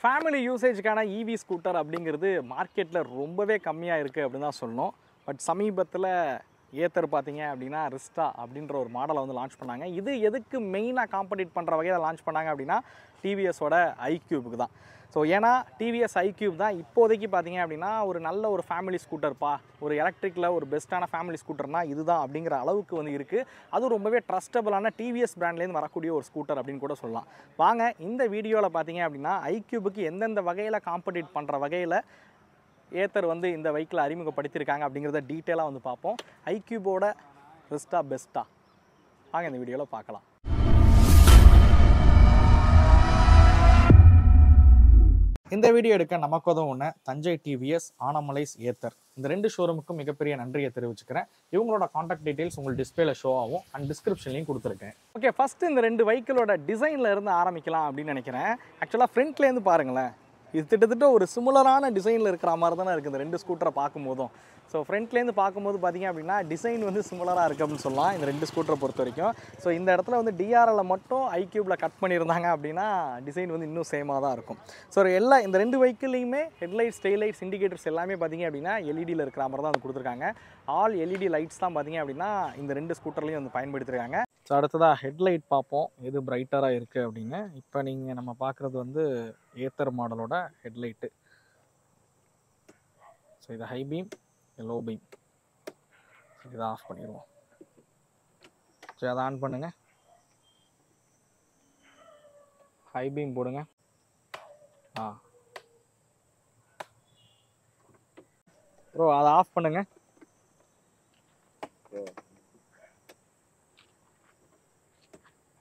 Family யூசேஜ்க்கான EV scooter அப்படிங்கிறது மார்க்கெட்டில் ரொம்பவே கம்மியாக இருக்குது அப்படின்னு தான் சொல்லணும். பட் சமீபத்தில் ஏத்தர் பார்த்தீங்க அப்படின்னா ரிஸ்டா அப்படின்ற ஒரு மாடலை வந்து லான்ச் பண்ணாங்க. இது எதுக்கு மெயினாக காம்படிட் பண்ணுற வகையில் லான்ச் பண்ணாங்க அப்படின்னா டிவிஎஸோட ஐக்யூபுக்கு தான். ஸோ ஏன்னா டிவிஎஸ் ஐக்யூப் தான் இப்போதைக்கு பார்த்தீங்க அப்படின்னா ஒரு நல்ல ஒரு ஃபேமிலி ஸ்கூட்டர்ப்பா, ஒரு எலக்ட்ரிக்கில் ஒரு பெஸ்ட்டான ஃபேமிலி ஸ்கூட்டர்னால் இதுதான் அப்படிங்கிற அளவுக்கு வந்து இருக்குது. அதுவும் ரொம்பவே ட்ரஸ்டபுளான டிவிஎஸ் பிராண்ட்லேருந்து வரக்கூடிய ஒரு ஸ்கூட்டர் அப்படின்னு கூட சொல்லலாம். வாங்க இந்த வீடியோவில் பார்த்தீங்க அப்படின்னா ஐக்யூபுக்கு எந்தெந்த வகையில் காம்படிட் பண்ணுற வகையில் ஏத்தர் வந்து இந்த வெஹிக்கிளை அறிமுகப்படுத்தியிருக்காங்க அப்படிங்கிறத டீட்டெயிலாக வந்து பார்ப்போம். ஐக்யூபோட ரிஸ்டா பெஸ்ட்டா வாங்க இந்த வீடியோவில் பார்க்கலாம். இந்த வீடியோ எடுக்க நமக்கு உதவும் தஞ்சை டிவிஎஸ், ஆனமலைஸ், ஏத்தர் இந்த ரெண்டு ஷோரூமுக்கும் மிகப்பெரிய நன்றியை தெரிவிச்சுக்கிறேன். இவங்களோட காண்டாக்ட் டீட்டெயில்ஸ் உங்களுக்கு டிஸ்பிளேல ஷோ ஆகும் அண்ட் டிஸ்கிரிப்ஷன்லையும் கொடுத்துருக்கேன். ஓகே, ஃபஸ்ட்டு இந்த ரெண்டு வெஹிக்கிளோட டிசைனில் இருந்து ஆரம்பிக்கலாம் அப்படின்னு நினைக்கிறேன். ஆக்சுவலாக ஃப்ரண்ட்லேருந்து பாருங்களேன், இது கிட்டத்தட்ட ஒரு சிமிலரான டிசைனில் இருக்கிற மாதிரி தானே இருக்குது இந்த ரெண்டு ஸ்கூட்டரை பார்க்கும்போதும். ஸோ ஃப்ரண்ட்லேருந்து பார்க்கும்போது பார்த்திங்க அப்படின்னா டிசைன் வந்து சிமிலராக இருக்குது அப்படின்னு சொல்லலாம் இந்த ரெண்டு ஸ்கூட்டரை பொறுத்த வரைக்கும். ஸோ இந்த இடத்துல வந்து டிஆர்எல்ல மட்டும் ஐக்யூபில் கட் பண்ணியிருந்தாங்க அப்படின்னா டிசைன் வந்து இன்னும் சேமாக தான் இருக்கும். ஸோ இந்த ரெண்டு வெஹிக்கிள்லையுமே ஹெட்லைட்ஸ், டெய்லைட்ஸ், இண்டிகேட்டர்ஸ் எல்லாமே பார்த்திங்க அப்படின்னா எல்இடியில் இருக்கிற மாதிரி தான் வந்து கொடுத்துருக்காங்க. ஆல் எல்இடி லைட்ஸ் தான் பார்த்திங்க அப்படின்னா இந்த ரெண்டு ஸ்கூட்டர்லையும் வந்து பயன்படுத்திருக்காங்க. ஸோ அடுத்ததாக ஹெட்லைட் பார்ப்போம் எது பிரைட்டராக இருக்குது அப்படின்னு. இப்போ நீங்கள் நம்ம பார்க்குறது வந்து ஏத்தர் மாடலோட ஹெட்லைட்டு. ஸோ இது ஹை பீம், லோ பீம். இதை ஆஃப் பண்ணிடுவோம். சரி, அதை ஆன் பண்ணுங்கள். ஹை பீம் போடுங்க. ப்ரோ அதை ஆஃப் பண்ணுங்க.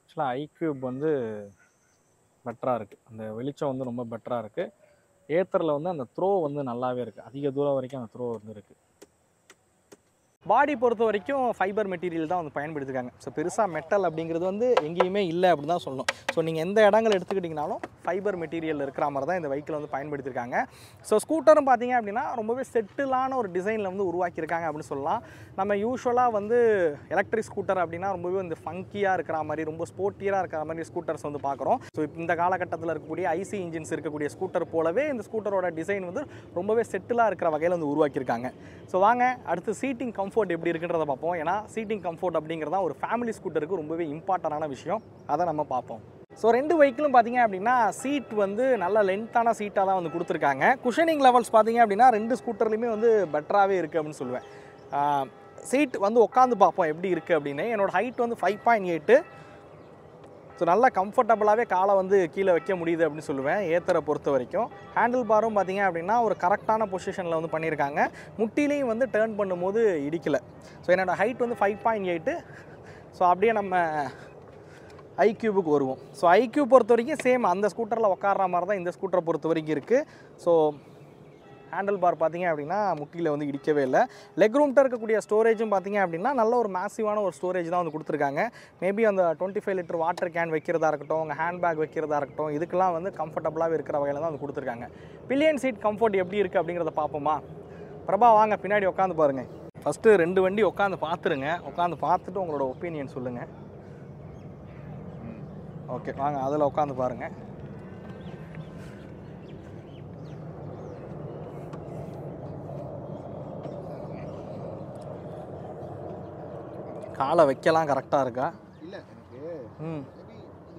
ஆக்சுவலாக ஐக்யூப் வந்து பெட்டராக இருக்குது, அந்த வெளிச்சம் வந்து ரொம்ப பெட்டராக இருக்குது. ஏத்தரில் வந்து அந்த த்ரோ வந்து நல்லாவே இருக்குது, அதிக தூரம் வரைக்கும் அந்த த்ரோ வந்து இருக்குது. பாடி பொறுத்த வரைக்கும் ஃபைபர் மெட்டீரியல் தான் வந்து பயன்படுத்திருக்காங்க. ஸோ பெருசாக மெட்டல் அப்படிங்கிறது வந்து எங்கேயுமே இல்லை அப்படின்னு தான் சொல்லணும். ஸோ நீங்கள் எந்த இடங்கள் எடுத்துக்கிட்டிங்கனாலும் ஃபைபர் மெட்டீரியல் இருக்கிற மாதிரி தான் இந்த வெஹிக்கிள் வந்து பயன்படுத்தியிருக்காங்க. ஸோ ஸ்கூட்டரும் பார்த்தீங்க அப்படின்னா ரொம்பவே செட்டிலான ஒரு டிசைனில் வந்து உருவாக்கியிருக்காங்க அப்படின்னு சொல்லலாம். நம்ம யூஸ்வலாக வந்து எலக்ட்ரிக் ஸ்கூட்டர் அப்படின்னா ரொம்பவே வந்து ஃபங்கியாக இருக்கிற மாதிரி, ரொம்ப ஸ்போர்ட்டியாக இருக்கிற மாதிரி ஸ்கூட்டர்ஸ் வந்து பார்க்குறோம். ஸோ இந்த காலகட்டத்தில் இருக்கக்கூடிய ஐசி இன்ஜின்ஸ் இருக்கக்கூடிய ஸ்கூட்டர் போலவே இந்த ஸ்கூட்டரோட டிசைன் வந்து ரொம்பவே செட்டிலாக இருக்கிற வகையில் வந்து உருவாக்கியிருக்காங்க. ஸோ வாங்க அடுத்து சீட்டிங் கம்ஃபர்ட் எப்படி இருக்குன்றத பார்ப்போம். ஏன்னா சீட்டிங் கம்ஃபர்ட் அப்படிங்கிறதா ஒரு ஃபேமிலி ஸ்கூட்டருக்கு ரொம்பவே இம்பார்ட்டண்டான விஷயம். அதை நம்ம பார்ப்போம். ஸோ ரெண்டு வெஹிக்கிளும் பார்த்தீங்க அப்படின்னா சீட் வந்து நல்ல லென்த்தான சீட்டாக தான் வந்து கொடுத்துருக்காங்க. குஷனிங் லெவல்ஸ் பார்த்தீங்க அப்படின்னா ரெண்டு ஸ்கூட்டர்லையுமே வந்து பெட்டராகவே இருக்குது அப்படின்னு சொல்லுவேன். சீட் வந்து உட்காந்து பார்ப்போம் எப்படி இருக்குது அப்படின்னு. என்னோடய ஹைட் வந்து 5.8. ஸோ நல்லா கம்ஃபர்டபுளாகவே காலை வந்து கீழே வைக்க முடியுது அப்படின்னு சொல்லுவேன் ஏத்தரை பொறுத்த வரைக்கும். ஹேண்டில் பாரும் பார்த்தீங்க அப்படின்னா ஒரு கரெக்டான பொசிஷனில் வந்து பண்ணியிருக்காங்க. முட்டிலையும் வந்து டேர்ன் பண்ணும்போது இடிக்கலை. ஸோ என்னோடய ஹைட் வந்து 5.8. ஸோ அப்படியே நம்ம ஐக்யூபுக்கு வருவோம். ஸோ ஐக்யூப் பொறுத்த வரைக்கும் சேம் அந்த ஸ்கூட்டரில் உட்கார்ற மாதிரி தான் இந்த ஸ்கூட்டரை பொறுத்த வரைக்கும் இருக்குது. ஸோ ஹேண்டில் பார் பார்த்தீங்க அப்படின்னா முட்டியில் வந்து இடிக்கவே இல்லை. லெக் ரூம்கிட்ட இருக்கக்கூடிய ஸ்டோரேஜும் பார்த்தீங்க அப்படின்னா நல்ல ஒரு மேசிவான ஒரு ஸ்டோரேஜ் தான் வந்து கொடுத்துருக்காங்க. மேபி அந்த 25 லிட்டர் வாட்டர் கேன் வைக்கிறதா இருக்கட்டும், உங்கள் ஹேண்ட் பேக் வைக்கிறதா இருக்கட்டும், இதுக்கெல்லாம் வந்து கம்ஃபர்டபுளாகவே இருக்கிற வகையில் தான் வந்து கொடுத்துருக்காங்க. பில்லியன் சீட் கம்ஃபர்ட் எப்படி இருக்குது அப்படிங்கிறத பார்ப்போமா? பிரபா வாங்க பின்னாடி உட்காந்து பாருங்கள். ஃபஸ்ட்டு ரெண்டு வண்டி உட்காந்து பார்த்துருங்க. உட்காந்து பார்த்துட்டு உங்களோட ஒப்பீனியன் சொல்லுங்கள். ஓகே வாங்க அதில் உட்காந்து பாருங்கள். காலை வைக்கலாம் கரெக்டாக இருக்கா? இல்லை எனக்கு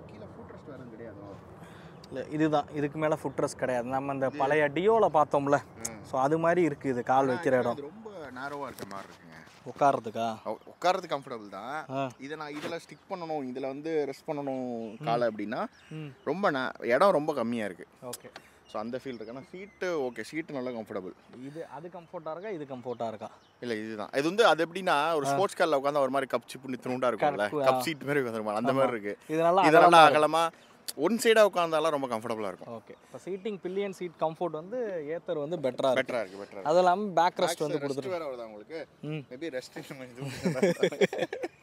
கீழே ஃபுட் ரெஸ்ட் வேறு கிடையாது. இல்லை இதுதான், இதுக்கு மேலே ஃபுட் ரெஸ்ட் கிடையாது. நம்ம இந்த பழைய டியோவில் பார்த்தோம்ல, ஸோ அது மாதிரி இருக்குது இது கால் வைக்கிற இடம். ரொம்ப நேரோவாக இருக்க மாதிரி இருக்குங்க உட்கார்றதுக்கா. உட்கார்றது கம்ஃபர்டபுள் தான். இதை நான் இதில் ஸ்டிக் பண்ணணும், இதில் வந்து ரெஸ்ட் பண்ணணும் காலை அப்படின்னா ரொம்ப இடம் ரொம்ப கம்மியாக இருக்குது. ஓகே, ஸோ அந்த ஃபீல் இருக்கு. ஆனால் சீட்டு ஓகே, சீட்டு நல்லா கம்ஃபர்டபுள். இது அது கம்ஃபர்ட்டாக இருக்கா, இது கம்ஃபர்ட்டாக இருக்கா? இல்லை இதுதான். இது வந்து அது எப்படின்னா ஒரு ஸ்போர்ட்ஸ் காரில் உட்காந்து ஒரு மாதிரி கப் சிப்புன்னு திருண்டா இருக்கும்ல, கப் சீட் மாதிரி உட்காந்துருமா அந்த மாதிரி இருக்குது. இது நல்லா அகலமாக ஒன் சைடாக உட்காந்தாலும் ரொம்ப கம்ஃபர்டபுளாக இருக்கும். ஓகே, இப்போ சீட்டிங் பில்லியன் சீட் கம்ஃபர்ட் வந்து ஏத்தர் வந்து பெட்டராக இருக்குது. அது இல்லாமல் பேக் ரெஸ்ட் வந்து கொடுத்துட்டு வேறு வருதா உங்களுக்கு? மேபி ரெஸ்ட்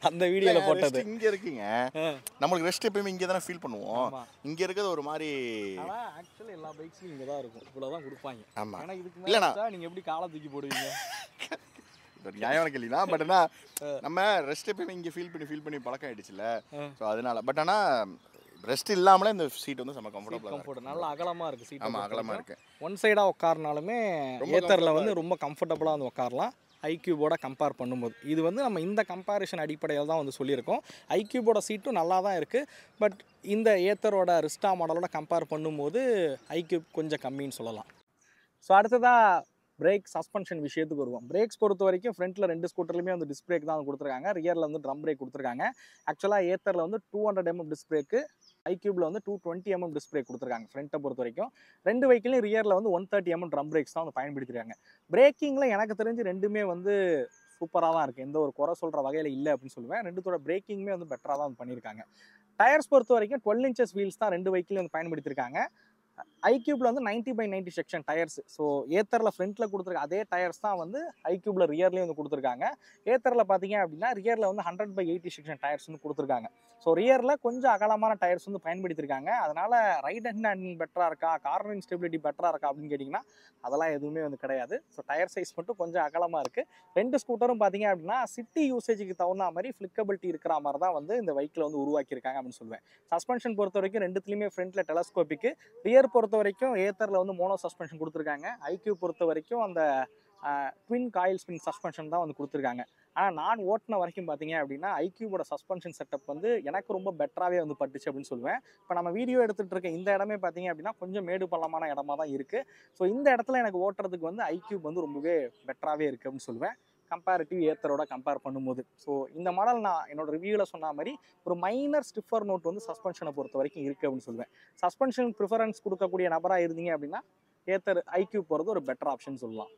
அந்த வீடியோவில் போட்டது இங்கே இருக்குங்க. நம்மளுக்கு ரெஸ்ட் எப்பயுமே இங்கே தானே ஃபீல் பண்ணுவோம். இங்கே இருக்கிறது ஒரு மாதிரி. ஆனால் ஆக்சுவலி எல்லா பைக்ஸ்லையும் இங்கே தான் இருக்கும், இவ்வளோ தான் கொடுப்பாங்க. ஆமாம், ஏன்னா இதுக்கு இல்லைண்ணா நீங்கள் எப்படி காலை தூக்கி போடுவீங்க? நியாயமான கேள்வினா. பட் ஆனால் நம்ம ரெஸ்ட் எப்பயுமே இங்கே ஃபீல் பண்ணி பழக்கம் ஆகிடுச்சுல. ஸோ அதனால. பட் ஆனால் ரெஸ்ட் இல்லாமலே இந்த சீட் வந்து செம கம்ஃபர்டபுளாக கம்ஃபர்ட் நல்லா அகலமாக இருக்குது சீட். ஆமாம் அகலமாக இருக்குது. ஒன் சைடாக உட்காரனாலுமே ஏத்தரில் வந்து ரொம்ப கம்ஃபர்டபுளாக வந்து உட்காரலாம் ஐக்யூபோட கம்பேர் பண்ணும்போது. இது வந்து நம்ம இந்த கம்பேரிஷன் அடிப்படையில் தான் வந்து சொல்லியிருக்கோம். ஐக்யூபோட சீட்டும் நல்லா தான் இருக்குது. பட் இந்த ஏத்தரோட ரிஸ்டா மாடலோட கம்பேர் பண்ணும்போது ஐக்யூப் கொஞ்சம் கம்மின்னு சொல்லலாம். ஸோ அடுத்ததாக பிரேக் சஸ்பென்ஷன் விஷயத்துக்கு வருவோம். பிரேக்ஸ் பொறுத்த வரைக்கும் ஃப்ரண்ட்டில் 2 ஸ்கூட்டர்லையுமே வந்து டிஸ்க் பிரேக் தான் வந்து கொடுத்துருக்காங்க. ரியரில் வந்து ட்ரம் பிரேக் கொடுத்துருக்காங்க. ஆக்சுவலாக ஏத்தரில் வந்து 200 mm டிஸ்க் பிரேக்கு, ஐக்யூபில் வந்து 220 mm டிஸ்க் பிரேக் கொடுத்துருக்காங்க ஃப்ரண்ட்டை பொறுத்த வரைக்கும். 2 வெஹிக்கிளையும் ரியரில் வந்து 130 mm ட்ரம் பிரேக்ஸ் தான் வந்து பயன்படுத்திருக்காங்க. பிரேக்கிங்கில் எனக்கு தெரிஞ்சு ரெண்டுமே வந்து சூப்பராக தான் இருக்குது. எந்த ஒரு குறை சொல்கிற வகையில் இல்லை அப்படின்னு சொல்லுவேன். ரெண்டுத்தோட பிரேக்கிங்குமே வந்து பெட்டராக தான் வந்து பண்ணியிருக்காங்க. டயர்ஸ் பொறுத்த வரைக்கும் 12 inches வீல்ஸ் தான் 2 வெஹிக்கிளையும் வந்து பயன்படுத்தியிருக்காங்க. ஐக்யூப்ல வந்து 90/90 செக்ஷன் டயர்ஸ். ஸோ ஏத்தரில் ஃப்ரண்ட்டில் கொடுத்துருக்க அதே டயர்ஸ் தான் வந்து ஐக்யூப்ல ரியர்லேயும் வந்து கொடுத்துருக்காங்க. ஏத்தரில் பார்த்தீங்க அப்படின்னா ரியரில் வந்து 100/80 செக்ஷன் டயர்ஸ் வந்து கொடுத்துருக்காங்க. ஸோ ரியரில் கொஞ்சம் அகலமான டயர்ஸ் வந்து பயன்படுத்தியிருக்காங்க. அதனால் ரைட் ஹேண்ட் பெட்டராக இருக்கா, கார்னரிங் ஸ்டெபிலிட்டி பெட்டராக இருக்கா அப்படின்னு கேட்டிங்கன்னா அதெல்லாம் எதுவுமே வந்து கிடையாது. ஸோ டயர் சைஸ் மட்டும் கொஞ்சம் அகலமாக இருக்குது. 2 ஸ்கூட்டரும் பார்த்தீங்க அப்படின்னா சிட்டி யூசேஜுக்கு தகுந்த மாதிரி ஃப்ளிக்கபிலிட்டி இருக்கிற மாதிரி தான் வந்து இந்த பைக்கில் வந்து உருவாக்கியிருக்காங்க அப்படின்னு சொல்லுவேன். சஸ்பென்ஷன் பொறுத்த வரைக்கும் ரெண்டுத்துலையுமே ஃப்ரண்ட்டில் டெலஸ்கோபிக்கு, ரியர் பொறுத்த வரைக்கும் ஏத்தரில் வந்து மோனோ சஸ்பென்ஷன் கொடுத்துருக்காங்க. ஐக்யூ பொறுத்த வரைக்கும் அந்த ட்வின் காயில் ஸ்ப்ரிங் சஸ்பென்ஷன் தான் வந்து கொடுத்துருக்காங்க. ஆனால் நான் ஓட்டின வரைக்கும் பார்த்தீங்க அப்படின்னா ஐக்யூபோட சஸ்பென்ஷன் செட்டப் வந்து எனக்கு ரொம்ப பெட்டராகவே வந்து பட்டுச்சு அப்படின்னு சொல்லுவேன். இப்போ நம்ம வீடியோ எடுத்துகிட்டு இருக்க இந்த இடமே பார்த்தீங்க அப்படின்னா கொஞ்சம் மேடு பள்ளமான இடமா தான் இருக்குது. ஸோ இந்த இடத்துல எனக்கு ஓட்டுறதுக்கு வந்து ஐக்யூப் வந்து ரொம்பவே பெட்டராகவே இருக்குது அப்படின்னு சொல்லுவேன் கம்பேரிட்டிவ் ஏத்தரோட கம்பேர் பண்ணும்போது. ஸோ இந்த மாடல் நான் என்னோட ரிவ்யூவில் சொன்ன மாதிரி ஒரு மைனர் ஸ்டிஃபர் நோட் வந்து சஸ்பென்ஷனை பொறுத்த வரைக்கும் இருக்குது அப்படின்னு சொல்லுவேன். சஸ்பென்ஷன் ப்ரிஃபரன்ஸ் கொடுக்கக்கூடிய நபராக இருந்தீங்க அப்படின்னா ஏத்தர் ஐக்யூப் போகிறது ஒரு பெட்டர் ஆப்ஷன் சொல்லலாம்.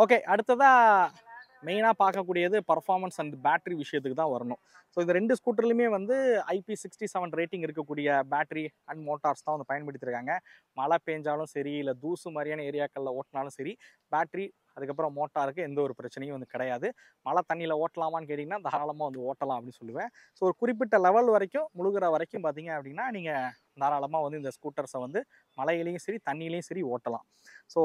ஓகே, அடுத்ததாக மெயினாக பார்க்கக்கூடியது பர்ஃபார்மன்ஸ் அண்ட் பேட்டரி விஷயத்துக்கு தான் வரணும். ஸோ இந்த 2 ஸ்கூட்டர்லையுமே வந்து IP67 ரேட்டிங் இருக்கக்கூடிய பேட்டரி அண்ட் மோட்டார்ஸ் தான் வந்து பயன்படுத்தியிருக்காங்க. மழை பெஞ்சாலும் சரி, இல்லை தூசு மாதிரியான ஏரியாக்களில் ஓட்டினாலும் சரி, பேட்டரி அதுக்கப்புறம் மோட்டாருக்கு எந்த ஒரு பிரச்சனையும் வந்து கிடையாது. மழை தண்ணியில் ஓட்டலாமான்னு கேட்டிங்கன்னா தாராளமாக வந்து ஓட்டலாம் அப்படின்னு சொல்லுவேன். ஸோ ஒரு குறிப்பிட்ட லெவல் வரைக்கும் முழுகிற வரைக்கும் பார்த்தீங்க அப்படின்னா நீங்கள் தாராளமாக வந்து இந்த ஸ்கூட்டர்ஸை வந்து மழையிலையும் சரி தண்ணியிலையும் சரி ஓட்டலாம். ஸோ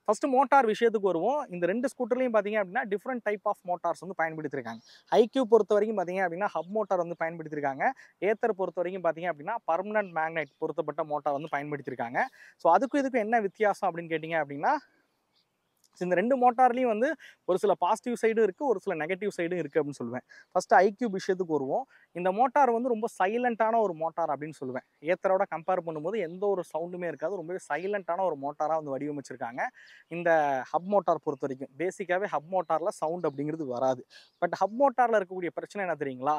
ஃபஸ்ட்டு மோட்டார் விஷயத்துக்கு வருவோம். இந்த 2 ஸ்கூட்டர்லையும் பார்த்தீங்க அப்படின்னா டிஃப்ரெண்ட் டைப் ஆஃப் மோட்டார்ஸ் வந்து பயன்படுத்தியிருக்காங்க. ஐக்யூ பொறுத்த வரைக்கும் பார்த்தீங்க அப்படின்னா ஹப் மோட்டார் வந்து பயன்படுத்தியிருக்காங்க. ஏத்தர் பொறுத்த வரைக்கும் பார்த்தீங்க அப்படின்னா பர்மனன்ட் மேக்னெட் பொருத்தப்பட்ட மோட்டார் வந்து பயன்படுத்தியிருக்காங்க. ஸோ அதுக்கும் இதுக்கும் என்ன வித்தியாசம் அப்படின்னு கேட்டிங்க அப்படின்னா இந்த 2 மோட்டார்லையும் வந்து ஒரு சில பாசிட்டிவ் சைடும் இருக்குது, ஒரு சில நெகட்டிவ் சைடும் இருக்குது அப்படின்னு சொல்லுவேன். ஃபஸ்ட்டு ஐக்யூப் விஷயத்துக்கு வருவோம். இந்த மோட்டார் வந்து ரொம்ப சைலண்ட்டான ஒரு மோட்டார் அப்படின்னு சொல்லுவேன். ஏத்தரோட கம்பேர் பண்ணும்போது எந்த ஒரு சவுண்டுமே இருக்காது. ரொம்பவே சைலண்ட்டான ஒரு மோட்டாராக வந்து வடிவமைச்சிருக்காங்க. இந்த ஹப் மோட்டார் பொறுத்த வரைக்கும் பேசிக்காகவே ஹப் மோட்டாரில் சவுண்ட் அப்படிங்கிறது வராது. பட் ஹப் மோட்டாரில் இருக்கக்கூடிய பிரச்சனை என்ன தெரியுங்களா?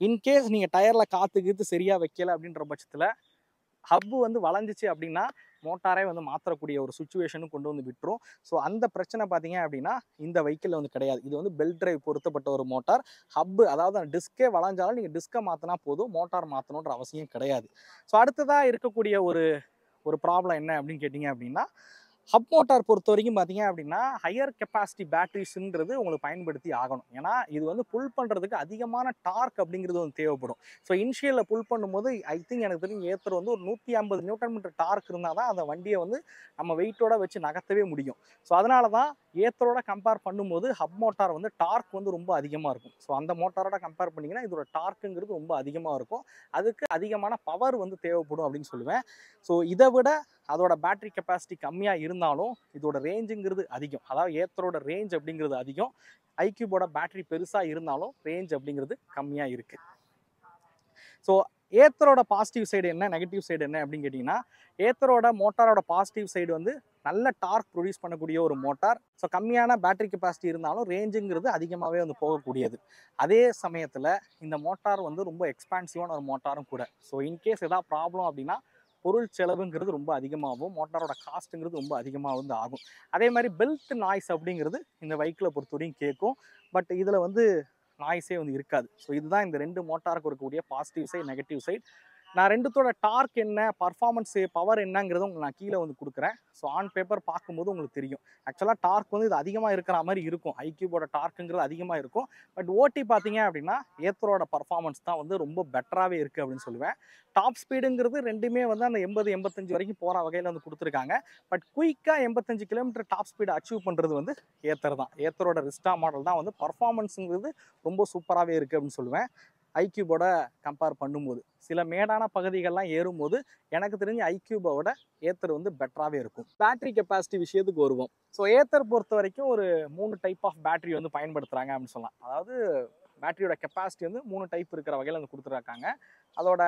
இன்கேஸ் நீங்கள் டயரில் காற்று கீத்து சரியாக வைக்கல அப்படின்ற பட்சத்தில் ஹப்பு வந்து வளைஞ்சிச்சு அப்படின்னா மோட்டாரே வந்து மாற்றக்கூடிய ஒரு சுச்சுவேஷனும் கொண்டு வந்து விட்டுரும். ஸோ அந்த பிரச்சனை பார்த்தீங்க அப்படின்னா இந்த வெஹிக்கிளில் வந்து கிடையாது. இது வந்து பெல்ட் டிரைவ் பொருத்தப்பட்ட ஒரு மோட்டார். ஹப்பு அதாவது அந்த டிஸ்கே வளைஞ்சாலும் நீங்கள் டிஸ்கை மாற்றினா போதும், மோட்டார் மாற்றணுன்ற அவசியம் கிடையாது. ஸோ அடுத்ததாக இருக்கக்கூடிய ஒரு ப்ராப்ளம் என்ன அப்படின்னு கேட்டிங்க அப்படின்னா ஹப் மோட்டார் பொறுத்த வரைக்கும் பார்த்தீங்க அப்படின்னா ஹையர் கெப்பாசிட்டி பேட்டரிஸ்ன்றது உங்களுக்கு பயன்படுத்தி ஆகணும். ஏன்னா இது வந்து புல் பண்ணுறதுக்கு அதிகமான டார்க் அப்படிங்கிறது வந்து தேவைப்படும். ஸோ இனிஷியலில் புல் பண்ணும்போது ஐ திங்க் எனக்கு தெரிஞ்சு ஏத்தர் வந்து ஒரு 150 Nm டார்க் இருந்தால் தான் அந்த வண்டியை வந்து நம்ம வெயிட்டோட வச்சு நகர்த்தவே முடியும். ஸோ அதனால தான் ஏத்தரோட கம்பேர் பண்ணும்போது ஹப் மோட்டார் வந்து டார்க் வந்து ரொம்ப அதிகமாக இருக்கும். ஸோ அந்த மோட்டாரோட கம்பேர் பண்ணிங்கன்னா இதோட டார்க்குங்கிறது ரொம்ப அதிகமாக இருக்கும். அதுக்கு அதிகமான பவர் வந்து தேவைப்படும் அப்படின்னு சொல்லுவேன். ஸோ இதை விட அதோட பேட்டரி கெப்பாசிட்டி கம்மியாக இருந்தாலும் இதோட ரேஞ்சுங்கிறது அதிகம். அதாவது ஏத்தரோட ரேஞ்ச் அப்படிங்கிறது அதிகம். ஐக்யூபோட பேட்டரி பெருசாக இருந்தாலும் ரேஞ்ச் அப்படிங்கிறது கம்மியாக இருக்குது. ஸோ ஏத்தரோட பாசிட்டிவ் சைடு என்ன, நெகட்டிவ் சைடு என்ன அப்படின்னு கேட்டிங்கன்னா ஏத்தரோட மோட்டாரோட பாசிட்டிவ் சைடு வந்து நல்ல டார்க் ப்ரொடியூஸ் பண்ணக்கூடிய ஒரு மோட்டார். ஸோ கம்மியான பேட்டரி கெப்பாசிட்டி இருந்தாலும் ரேஞ்சுங்கிறது அதிகமாகவே வந்து போகக்கூடியது. அதே சமயத்தில் இந்த மோட்டார் வந்து ரொம்ப எக்ஸ்பான்சிவான ஒரு மோட்டாரும் கூட. ஸோ இன்கேஸ் எதாவது ப்ராப்ளம் அப்படின்னா பொருள் செலவுங்கிறது ரொம்ப அதிகமாகும், மோட்டாரோட காஸ்ட்டுங்கிறது ரொம்ப அதிகமாக வந்து ஆகும். அதே மாதிரி பெல்ட் நாய்ஸ் அப்படிங்கிறது இந்த பைக்கில் பொறுத்தவரையும் கேட்கும். பட் இதில் வந்து நாய்ஸே வந்து இருக்காது. ஸோ இதுதான் இந்த 2 மோட்டாருக்கு இருக்கக்கூடிய பாசிட்டிவ் சைட், நெகட்டிவ் சைட். நான் ரெண்டுத்தோட டார்க் என்ன, பர்ஃபார்மன்ஸு, பவர் என்னங்கிறத உங்களுக்கு நான் கீழே வந்து கொடுக்குறேன். ஸோ ஆன் பேப்பர் பார்க்கும்போது உங்களுக்கு தெரியும். ஆக்சுவலாக டார்க் வந்து இது அதிகமாக இருக்கிற மாதிரி இருக்கும். ஐக்யூபோட டார்க்குங்கிறது அதிகமாக இருக்கும். பட் ஓட்டி பார்த்தீங்க அப்படின்னா ஏத்தரோட பர்ஃபார்மன்ஸ் தான் வந்து ரொம்ப பெட்டராகவே இருக்குது அப்படின்னு சொல்லுவேன். டாப் ஸ்பீடுங்கிறது ரெண்டுமே வந்து அந்த 80-85 வரைக்கும் போகிற வகையில் வந்து கொடுத்துருக்காங்க. பட் குயிக்காக 85 km டாப் ஸ்பீடு அச்சீவ் பண்ணுறது வந்து ஏத்தர் தான். ஏத்தரோட ரிஸ்டா மாடல் தான் வந்து பர்ஃபார்மன்ஸுங்கிறது ரொம்ப சூப்பராகவே இருக்குது அப்படின்னு சொல்லுவேன். ஐக்யூபோட கம்பேர் பண்ணும்போது. சில மேடான பகுதிகள்லாம் ஏறும்போது எனக்கு தெரிஞ்சு ஐக்யூபோட ஏத்தர் வந்து பெட்டராகவே இருக்கும். பேட்டரி கெப்பாசிட்டி விஷயத்துக்கு வருவோம். ஸோ ஏத்தர் பொறுத்த வரைக்கும் ஒரு 3 டைப் ஆஃப் பேட்டரி வந்து பயன்படுத்துகிறாங்க அப்படின்னு சொல்லலாம். அதாவது பேட்டரியோட கெப்பாசிட்டி வந்து 3 டைப் இருக்கிற வகையில் வந்து கொடுத்துருக்காங்க. அதோட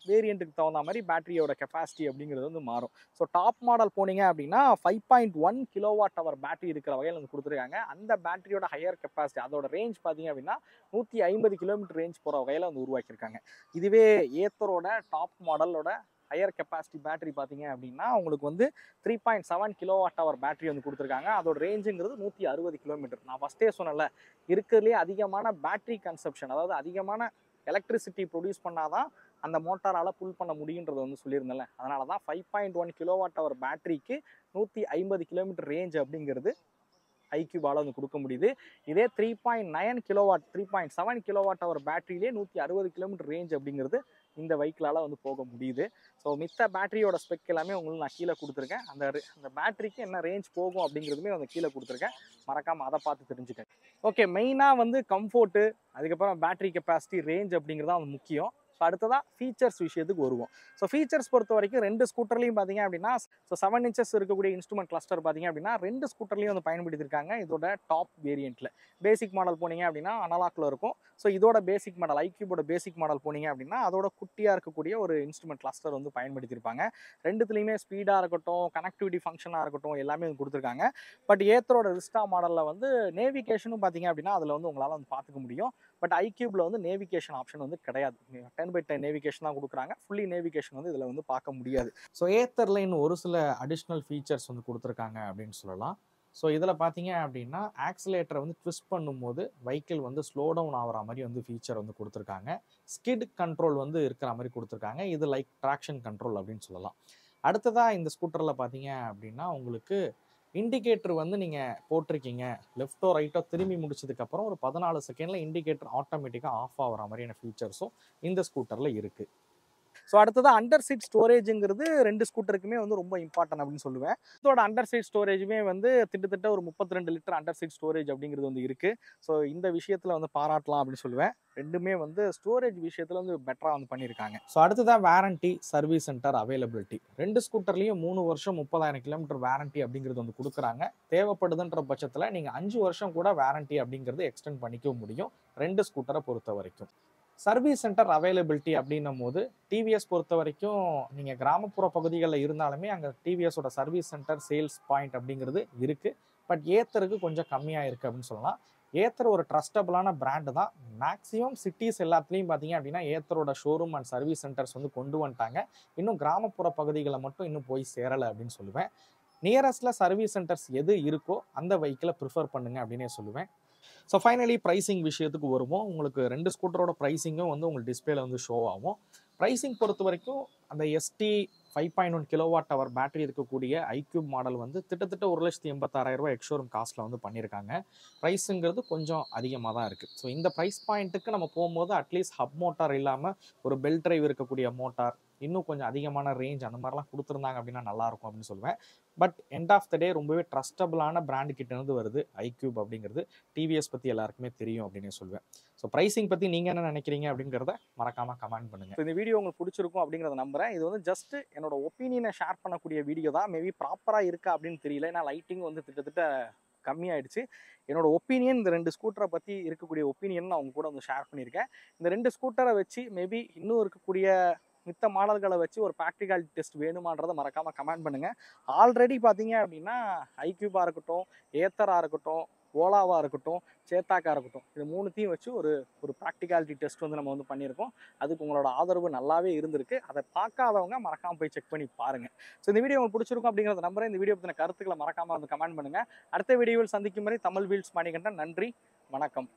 வேரியண்ட்டுக்கு தகுந்த மாதிரி பேட்டரியோட கெப்பாசிட்டி அப்படிங்கிறது வந்து மாறும். ஸோ டாப் மாடல் போனீங்க அப்படின்னா 5.1 kWh பேட்டரி இருக்கிற வகையில் வந்து கொடுத்துருக்காங்க. அந்த பேட்டரியோட ஹையர் கெப்பாசிட்டி அதோட ரேஞ்ச் பார்த்தீங்க அப்படின்னா 150 கிலோமீட்டர் ரேஞ்ச் போகிற வகையில் வந்து உருவாக்கியிருக்காங்க. இதுவே ஏத்தரோட டாப் மாடலோட ஹையர் கெப்பாசிட்டி பேட்டரி பார்த்தீங்க அப்படின்னா உங்களுக்கு வந்து 3.7 kWh பேட்டரி வந்து கொடுத்துருக்காங்க. அதோட ரேஞ்சுங்கிறது 160 கிலோமீட்டர். நான் ஃபஸ்ட்டே சொன்னல, இருக்கிறதுலே அதிகமான பேட்டரி கன்சப்ஷன், அதாவது அதிகமான எலக்ட்ரிசிட்டி ப்ரொடியூஸ் பண்ணாதான் அந்த மோட்டாரால் புல் பண்ண முடியுன்றதை வந்து சொல்லியிருந்தேன்ல. அதனால தான் 5.1 kWh பேட்டரிக்கு 150 கிலோமீட்டர் ரேஞ்ச் அப்படிங்கிறது ஐக்யூபால வந்து கொடுக்க முடியுது. இதே 3.9 கிலோவாட் 3.7 kWh பேட்டரியிலே 160 கிலோமீட்டர் ரேஞ்ச் அப்படிங்கிறது இந்த வெஹிக்கிளால் வந்து போக முடியுது. ஸோ மித்த பேட்டரியோட ஸ்பெக் எல்லாமே உங்களுக்கு நான் கீழே கொடுத்துருக்கேன். அந்த பேட்டரிக்கு என்ன ரேஞ்ச் போகும் அப்படிங்கிறதுமே வந்து கீழே கொடுத்துருக்கேன். மறக்காமல் அதை பார்த்து தெரிஞ்சுக்கங்க. ஓகே, மெயினாக வந்து கம்ஃபோர்ட்டு, அதுக்கப்புறம் பேட்டரி கெப்பாசிட்டி, ரேஞ்ச் அப்படிங்கிறதான் வந்து முக்கியம். ஸோ அடுத்ததாக ஃபீச்சர்ஸ் விஷயத்துக்கு வருவோம். ஸோ ஃபீச்சர்ஸ் பொறுத்த வரைக்கும் 2 ஸ்கூட்டர்லையும் பார்த்தீங்க அப்படின்னா 7 inches இருக்கக்கூடிய இன்ஸ்ட்ருமெண்ட் கிளஸ்டர் பார்த்தீங்க அப்படின்னா 2 ஸ்கூட்டர்லையும் வந்து பயன்படுத்தியிருக்காங்க. இதோட டாப் வேரியண்ட்டில் பேசிக் மாடல் போனீங்க அப்படின்னா அனலாக்ல இருக்கும். ஸோ இதோட பேசிக் மாடல் ஐக்யூபோட பேசிக் மாடல் போனீங்க அப்படின்னா அதோட குட்டியாக இருக்கக்கூடிய ஒரு இன்ஸ்ட்ருமெண்ட் கிளஸ்டர் வந்து பயன்படுத்தியிருப்பாங்க. ரெண்டுத்துலேயுமே ஸ்பீடாக இருக்கட்டும், கனெக்டிவிட்டி ஃபங்க்ஷனாக இருக்கட்டும், எல்லாமே வந்து கொடுத்துருக்காங்க. பட் ஏத்தரோட விஸ்டா மாடலில் வந்து நேவிகேஷனும் பார்த்தீங்க அப்படின்னா அதில் வந்து உங்களால் வந்து பார்த்துக்க முடியும். பட் ஐக்யூப்ல வந்து நேவிகேஷன் ஆப்ஷன் வந்து கிடையாது. 10/10 நேவிகேஷன் தான் கொடுக்குறாங்க. ஃபுல்லி நேவிகேஷன் வந்து இதில் வந்து பார்க்க முடியாது. ஸோ ஏத்தரில் இன்னும் ஒரு சில அடிஷ்னல் ஃபீச்சர்ஸ் வந்து கொடுத்துருக்காங்க அப்படின்னு சொல்லலாம். ஸோ இதில் பார்த்தீங்க அப்படின்னா ஆக்சிலேட்டரை வந்து ட்விஸ்ட் பண்ணும்போது வெஹிக்கிள் வந்து ஸ்லோ டவுன் ஆகிற மாதிரி வந்து ஃபீச்சர் வந்து கொடுத்துருக்காங்க. ஸ்கிட் கண்ட்ரோல் வந்து இருக்கிற மாதிரி கொடுத்துருக்காங்க. இது லைக் ட்ராக்ஷன் கண்ட்ரோல் அப்படின்னு சொல்லலாம். அடுத்ததாக இந்த ஸ்கூட்டரில் பார்த்தீங்க அப்படின்னா உங்களுக்கு இண்டிகேட்டர் வந்து நீங்கள் போட்டிருக்கீங்க, லெஃப்ட்டோ ரைட்டோ திரும்பி முடிச்சதுக்கப்புறம் ஒரு 14 செகண்டில் இண்டிகேட்டர் ஆட்டோமேட்டிக்காக ஆஃப் ஆகிற மாதிரியான ஃபீச்சர்ஸும் இந்த ஸ்கூட்டரில் இருக்குது. ஸோ அடுத்தது அண்டர் சீட் ஸ்டோரேஜுங்கிறது 2 ஸ்கூட்டருக்குமே வந்து ரொம்ப இம்பார்ட்டன்ட் அப்படின்னு சொல்லுவேன். இதோட அண்டர் சீட் ஸ்டோரேஜுமே வந்து கிட்டத்தட்ட ஒரு 32 லிட்டர் அண்டர் சீட் ஸ்டோரேஜ் அப்படிங்கிறது வந்து இருக்குது. ஸோ இந்த விஷயத்தில் வந்து பாராட்டலாம் அப்படின்னு சொல்லுவேன். ரெண்டுமே வந்து ஸ்டோரேஜ் விஷயத்தில் வந்து பெட்டராக வந்து பண்ணியிருக்காங்க. ஸோ அடுத்ததான் வாரண்டி, சர்வீஸ் சென்டர் அவைலபிலிட்டி. 2 ஸ்கூட்டர்லையும் 3 வருஷம் 30,000 கிலோமீட்டர் வாரண்டி அப்படிங்கிறது வந்து கொடுக்குறாங்க. தேவைப்படுதுன்ற பட்சத்தில் நீங்கள் 5 வருஷம் கூட வாரண்டி அப்படிங்கிறது எக்ஸ்டெண்ட் பண்ணிக்க முடியும் 2 ஸ்கூட்டரை பொறுத்த வரைக்கும். சர்வீஸ் சென்டர் அவைலபிலிட்டி அப்படின்னும் போது டிவிஎஸ் பொறுத்த வரைக்கும் நீங்கள் கிராமப்புற பகுதிகளில் இருந்தாலுமே அங்கே டிவிஎஸோட சர்வீஸ் சென்டர் சேல்ஸ் பாயிண்ட் அப்படிங்கிறது இருக்குது. பட் ஏத்தருக்கு கொஞ்சம் கம்மியாக இருக்குது அப்படின்னு சொல்லலாம். ஏத்தர் ஒரு ட்ரஸ்டபிளான பிராண்டு தான். மேக்ஸிமம் சிட்டிஸ் எல்லாத்துலேயும் பார்த்தீங்க அப்படின்னா ஏத்தரோட ஷோரூம் அண்ட் சர்வீஸ் சென்டர்ஸ் வந்து கொண்டு வந்துட்டாங்க. இன்னும் கிராமப்புற பகுதிகளை மட்டும் இன்னும் போய் சேரலை அப்படின்னு சொல்லுவேன். நியரஸ்ட்டில் சர்வீஸ் சென்டர்ஸ் எது இருக்கோ அந்த வெஹிக்கிளை ப்ரிஃபர் பண்ணுங்க அப்படின்னே சொல்லுவேன். ஸோ ஃபைனலி ப்ரைஸிங் விஷயத்துக்கு வருவோம். உங்களுக்கு 2 ஸ்கூட்டரோட ப்ரைஸிங்கும் வந்து உங்களுக்கு டிஸ்பிளேல வந்து ஷோ ஆகும். ப்ரைஸிங் பொறுத்த வரைக்கும் அந்த எஸ்டி 5.1 kWh பேட்டரி இருக்கக்கூடிய ஐக்யூப் மாடல் வந்து கிட்டத்தட்ட 1,86,000 ரூபாய் எக்ஸ்ஷோரூம் காஸ்ட்டில் வந்து பண்ணியிருக்காங்க. ப்ரைஸுங்கிறது கொஞ்சம் அதிகமாக தான் இருக்குது. ஸோ இந்த ப்ரைஸ் பாயிண்ட்டுக்கு நம்ம போகும்போது அட்லீஸ்ட் ஹப் மோட்டார் இல்லாமல் ஒரு பெல்ட் டிரைவ் இருக்கக்கூடிய மோட்டார், இன்னும் கொஞ்சம் அதிகமான ரேஞ்ச் அந்த மாதிரிலாம் கொடுத்துருந்தாங்க அப்படின்னா நல்லாயிருக்கும் அப்படின்னு சொல்லுவேன். பட் எண்ட் ஆஃப் த டே ரொம்பவே ட்ரஸ்டபிளான பிராண்டு கிட்டேருந்து வருது ஐக்யூப் அப்படிங்கிறது. டிவிஎஸ் பற்றி எல்லாருக்குமே தெரியும் அப்படின்னு சொல்லுவேன். ஸோ ப்ரைஸிங் பற்றி நீங்கள் என்ன நினைக்கிறீங்க அப்படிங்கிறத மறக்காமல் கமெண்ட் பண்ணுங்கள். இந்த வீடியோ உங்களுக்கு பிடிச்சிருக்கும் அப்படிங்கிறத நம்புகிறேன். இது வந்து ஜஸ்ட் என்னோட ஒப்பீனியனை ஷேர் பண்ணக்கூடிய வீடியோ தான். மேபி ப்ராப்பராக இருக்கா அப்படின்னு தெரியல. ஏன்னா லைட்டிங் வந்து கிட்டத்தட்ட கம்மியாயிடுச்சு. என்னோட ஒப்பீனியன் இந்த 2 ஸ்கூட்டரை பற்றி இருக்கக்கூடிய ஒப்பீனியன் நான் அவங்க கூட வந்து ஷேர் பண்ணியிருக்கேன். இந்த 2 ஸ்கூட்டரை வச்சு மேபி இன்னும் இருக்கக்கூடிய மித்த மாடல்களை வச்சு ஒரு ப்ராக்டிகாலிட்டி டெஸ்ட் வேணுமான்றதை மறக்காமல் கமெண்ட் பண்ணுங்கள். ஆல்ரெடி பார்த்தீங்க அப்படின்னா ஐக்யூபாக இருக்கட்டும், ஏத்தராக இருக்கட்டும், ஓலாவாக இருக்கட்டும், சேத்தாக்காக இருக்கட்டும், இது 3த்தையும் வச்சு ஒரு ப்ராக்டிகாலிட்டி டெஸ்ட் வந்து நம்ம வந்து பண்ணியிருக்கோம். அதுக்கு உங்களோட ஆதரவு நல்லாவே இருந்திருக்கு. அதை பார்க்காதவங்க மறக்காமல் போய் செக் பண்ணி பாருங்கள். ஸோ இந்த வீடியோ உங்களுக்கு பிடிச்சிருக்கும் அப்படிங்கிறத நம்புறேன். இந்த வீடியோ பற்றின கருத்துக்களை மறக்காமல் வந்து கமெண்ட் பண்ணுங்கள். அடுத்த வீடியோவில் சந்திக்கும் வரை தமிழ் வீல்ஸ் மணிகண்டன். நன்றி, வணக்கம்.